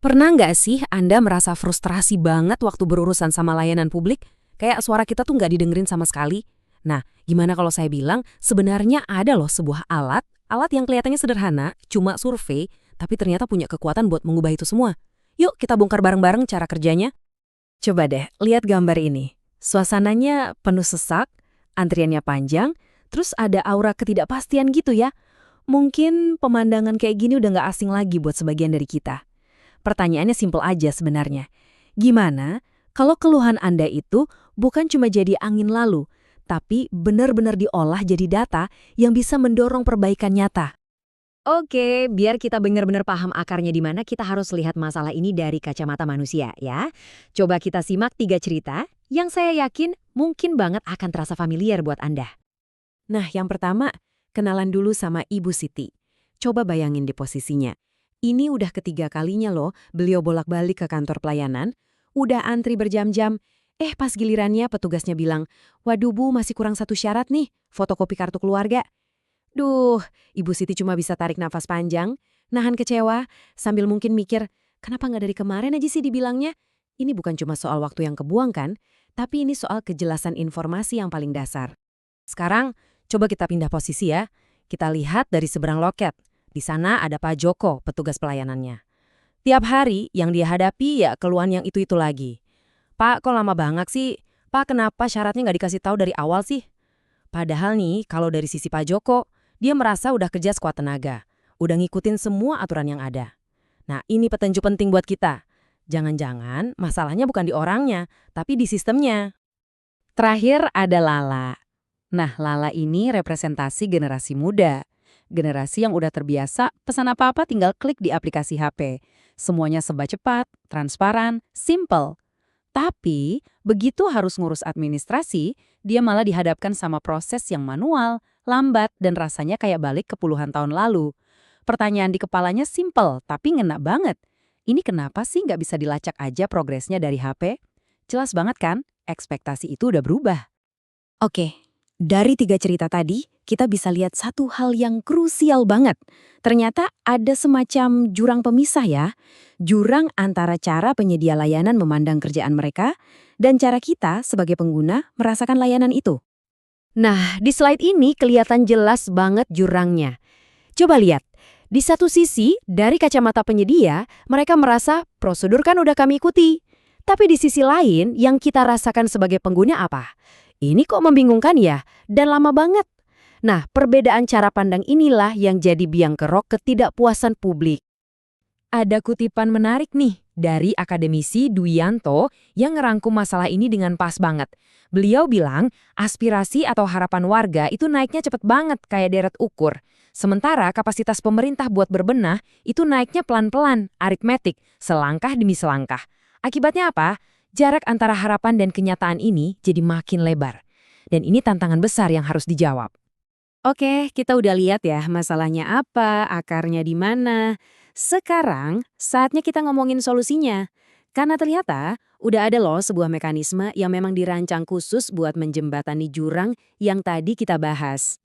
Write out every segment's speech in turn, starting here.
Pernah nggak sih Anda merasa frustrasi banget waktu berurusan sama layanan publik? Kayak suara kita tuh nggak didengerin sama sekali? Nah, gimana kalau saya bilang sebenarnya ada loh sebuah alat yang kelihatannya sederhana, cuma survei, tapi ternyata punya kekuatan buat mengubah itu semua. Yuk kita bongkar bareng-bareng cara kerjanya. Coba deh, lihat gambar ini. Suasananya penuh sesak, antriannya panjang, terus ada aura ketidakpastian gitu ya. Mungkin pemandangan kayak gini udah nggak asing lagi buat sebagian dari kita. Pertanyaannya simpel aja sebenarnya. Gimana kalau keluhan Anda itu bukan cuma jadi angin lalu, tapi benar-benar diolah jadi data yang bisa mendorong perbaikan nyata? Oke, biar kita benar-benar paham akarnya di mana, kita harus lihat masalah ini dari kacamata manusia ya. Coba kita simak 3 cerita yang saya yakin mungkin banget akan terasa familiar buat Anda. Nah, yang pertama, kenalan dulu sama Ibu Siti. Coba bayangin di posisinya. Ini udah ketiga kalinya loh beliau bolak-balik ke kantor pelayanan, udah antri berjam-jam. Pas gilirannya petugasnya bilang, "Waduh Bu, masih kurang satu syarat nih, fotokopi kartu keluarga." Duh, Ibu Siti cuma bisa tarik nafas panjang, nahan kecewa, sambil mungkin mikir, kenapa nggak dari kemarin aja sih dibilangnya? Ini bukan cuma soal waktu yang kebuang kan, tapi ini soal kejelasan informasi yang paling dasar. Sekarang, coba kita pindah posisi ya. Kita lihat dari seberang loket. Di sana ada Pak Joko, petugas pelayanannya. Tiap hari yang dia hadapi ya keluhan yang itu-itu lagi. "Pak, kok lama banget sih? Pak, kenapa syaratnya nggak dikasih tahu dari awal sih?" Padahal nih, kalau dari sisi Pak Joko, dia merasa udah kerja sekuat tenaga. Udah ngikutin semua aturan yang ada. Nah, ini petunjuk penting buat kita. Jangan-jangan masalahnya bukan di orangnya, tapi di sistemnya. Terakhir ada Lala. Nah, Lala ini representasi generasi muda. Generasi yang udah terbiasa pesan apa-apa tinggal klik di aplikasi HP. Semuanya serba cepat, transparan, simple. Tapi, begitu harus ngurus administrasi, dia malah dihadapkan sama proses yang manual, lambat, dan rasanya kayak balik ke puluhan tahun lalu. Pertanyaan di kepalanya simple, tapi ngena banget. Ini kenapa sih nggak bisa dilacak aja progresnya dari HP? Jelas banget kan, ekspektasi itu udah berubah. Oke, dari 3 cerita tadi, kita bisa lihat satu hal yang krusial banget. Ternyata ada semacam jurang pemisah ya. Jurang antara cara penyedia layanan memandang kerjaan mereka dan cara kita sebagai pengguna merasakan layanan itu. Nah, di slide ini kelihatan jelas banget jurangnya. Coba lihat. Di satu sisi, dari kacamata penyedia, mereka merasa prosedur kan udah kami ikuti. Tapi di sisi lain, yang kita rasakan sebagai pengguna apa? Ini kok membingungkan ya, dan lama banget. Nah, perbedaan cara pandang inilah yang jadi biang kerok ketidakpuasan publik. Ada kutipan menarik nih dari akademisi Duyanto yang ngerangkum masalah ini dengan pas banget. Beliau bilang, aspirasi atau harapan warga itu naiknya cepet banget kayak deret ukur. Sementara kapasitas pemerintah buat berbenah itu naiknya pelan-pelan, aritmetik, selangkah demi selangkah. Akibatnya apa? Jarak antara harapan dan kenyataan ini jadi makin lebar. Dan ini tantangan besar yang harus dijawab. Oke, kita udah lihat ya masalahnya apa, akarnya di mana. Sekarang saatnya kita ngomongin solusinya. Karena ternyata udah ada loh sebuah mekanisme yang memang dirancang khusus buat menjembatani jurang yang tadi kita bahas.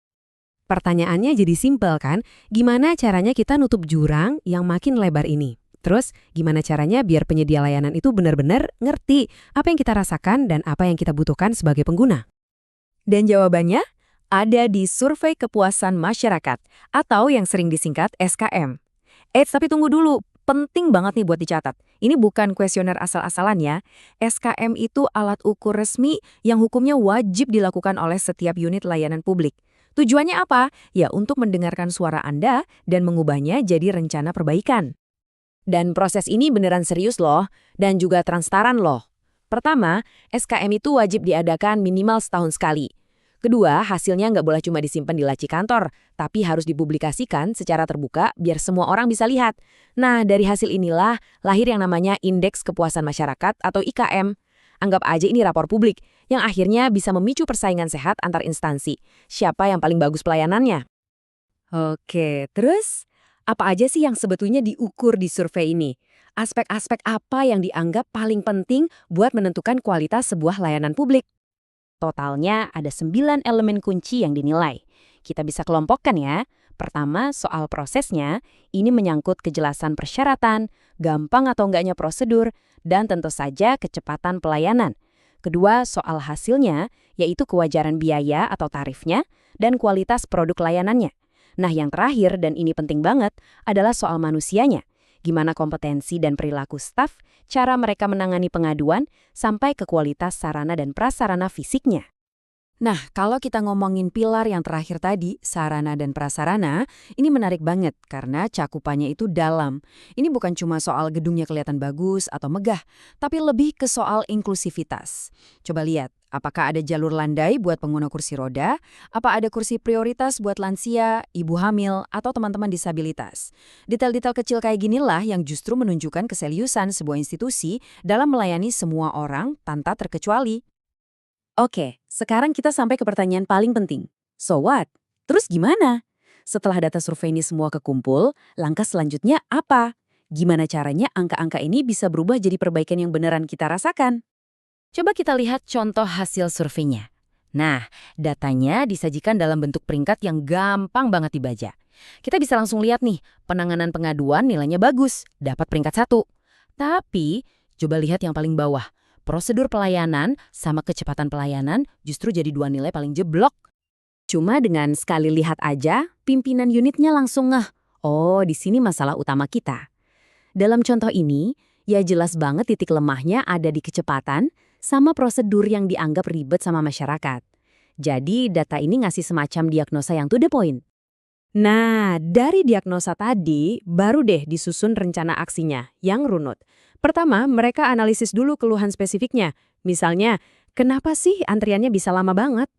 Pertanyaannya jadi simpel kan? Gimana caranya kita nutup jurang yang makin lebar ini? Terus, gimana caranya biar penyedia layanan itu benar-benar ngerti apa yang kita rasakan dan apa yang kita butuhkan sebagai pengguna? Dan jawabannya ada di Survei Kepuasan Masyarakat atau yang sering disingkat SKM. Tapi tunggu dulu, penting banget nih buat dicatat. Ini bukan kuesioner asal-asalan ya. SKM itu alat ukur resmi yang hukumnya wajib dilakukan oleh setiap unit layanan publik. Tujuannya apa? Ya untuk mendengarkan suara Anda dan mengubahnya jadi rencana perbaikan. Dan proses ini beneran serius loh, dan juga transparan loh. Pertama, SKM itu wajib diadakan minimal setahun sekali. Kedua, hasilnya nggak boleh cuma disimpan di laci kantor, tapi harus dipublikasikan secara terbuka biar semua orang bisa lihat. Nah, dari hasil inilah lahir yang namanya Indeks Kepuasan Masyarakat atau IKM. Anggap aja ini rapor publik, yang akhirnya bisa memicu persaingan sehat antar instansi. Siapa yang paling bagus pelayanannya? Oke, terus apa aja sih yang sebetulnya diukur di survei ini? Aspek-aspek apa yang dianggap paling penting buat menentukan kualitas sebuah layanan publik? Totalnya ada 9 elemen kunci yang dinilai. Kita bisa kelompokkan ya. Pertama, soal prosesnya, ini menyangkut kejelasan persyaratan, gampang atau enggaknya prosedur, dan tentu saja kecepatan pelayanan. Kedua, soal hasilnya, yaitu kewajaran biaya atau tarifnya, dan kualitas produk layanannya. Nah, yang terakhir, dan ini penting banget, adalah soal manusianya. Gimana kompetensi dan perilaku staf, cara mereka menangani pengaduan, sampai ke kualitas sarana dan prasarana fisiknya. Nah, kalau kita ngomongin pilar yang terakhir tadi, sarana dan prasarana, ini menarik banget karena cakupannya itu dalam. Ini bukan cuma soal gedungnya kelihatan bagus atau megah, tapi lebih ke soal inklusivitas. Coba lihat, apakah ada jalur landai buat pengguna kursi roda, apa ada kursi prioritas buat lansia, ibu hamil, atau teman-teman disabilitas. Detail-detail kecil kayak ginilah yang justru menunjukkan keseriusan sebuah institusi dalam melayani semua orang tanpa terkecuali. Oke, sekarang kita sampai ke pertanyaan paling penting. So what? Terus gimana? Setelah data survei ini semua kekumpul, langkah selanjutnya apa? Gimana caranya angka-angka ini bisa berubah jadi perbaikan yang beneran kita rasakan? Coba kita lihat contoh hasil surveinya. Nah, datanya disajikan dalam bentuk peringkat yang gampang banget dibaca. Kita bisa langsung lihat nih, penanganan pengaduan nilainya bagus, dapat peringkat 1. Tapi, coba lihat yang paling bawah. Prosedur pelayanan sama kecepatan pelayanan justru jadi 2 nilai paling jeblok. Cuma dengan sekali lihat aja, pimpinan unitnya langsung ngeh. Oh, di sini masalah utama kita. Dalam contoh ini, ya jelas banget titik lemahnya ada di kecepatan sama prosedur yang dianggap ribet sama masyarakat. Jadi, data ini ngasih semacam diagnosa yang to the point. Nah, dari diagnosa tadi, baru deh disusun rencana aksinya yang runut. Pertama, mereka analisis dulu keluhan spesifiknya. Misalnya, kenapa sih antriannya bisa lama banget?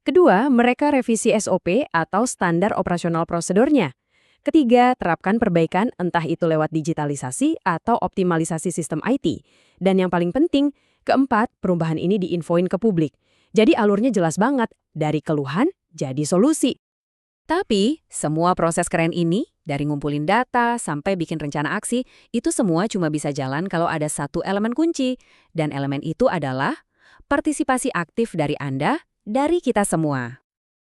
Kedua, mereka revisi SOP atau standar operasional prosedurnya. Ketiga, terapkan perbaikan entah itu lewat digitalisasi atau optimalisasi sistem IT. Dan yang paling penting, keempat, perubahan ini diinfoin ke publik. Jadi alurnya jelas banget, dari keluhan jadi solusi. Tapi, semua proses keren ini, dari ngumpulin data sampai bikin rencana aksi, itu semua cuma bisa jalan kalau ada satu elemen kunci. Dan elemen itu adalah partisipasi aktif dari Anda, dari kita semua.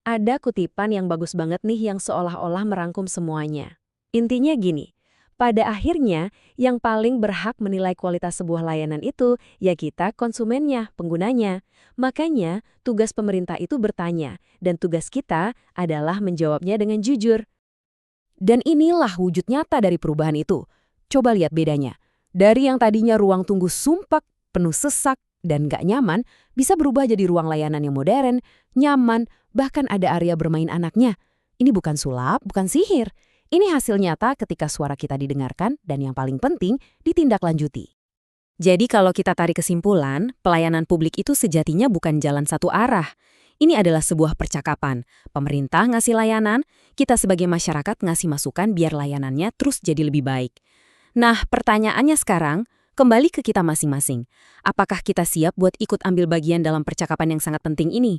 Ada kutipan yang bagus banget nih yang seolah-olah merangkum semuanya. Intinya gini, pada akhirnya yang paling berhak menilai kualitas sebuah layanan itu ya kita konsumennya, penggunanya. Makanya tugas pemerintah itu bertanya dan tugas kita adalah menjawabnya dengan jujur. Dan inilah wujud nyata dari perubahan itu. Coba lihat bedanya. Dari yang tadinya ruang tunggu sumpek, penuh sesak, dan gak nyaman, bisa berubah jadi ruang layanan yang modern, nyaman, bahkan ada area bermain anaknya. Ini bukan sulap, bukan sihir. Ini hasil nyata ketika suara kita didengarkan dan yang paling penting, ditindaklanjuti. Jadi kalau kita tarik kesimpulan, pelayanan publik itu sejatinya bukan jalan satu arah. Ini adalah sebuah percakapan. Pemerintah ngasih layanan, kita sebagai masyarakat ngasih masukan biar layanannya terus jadi lebih baik. Nah, pertanyaannya sekarang, kembali ke kita masing-masing. Apakah kita siap buat ikut ambil bagian dalam percakapan yang sangat penting ini?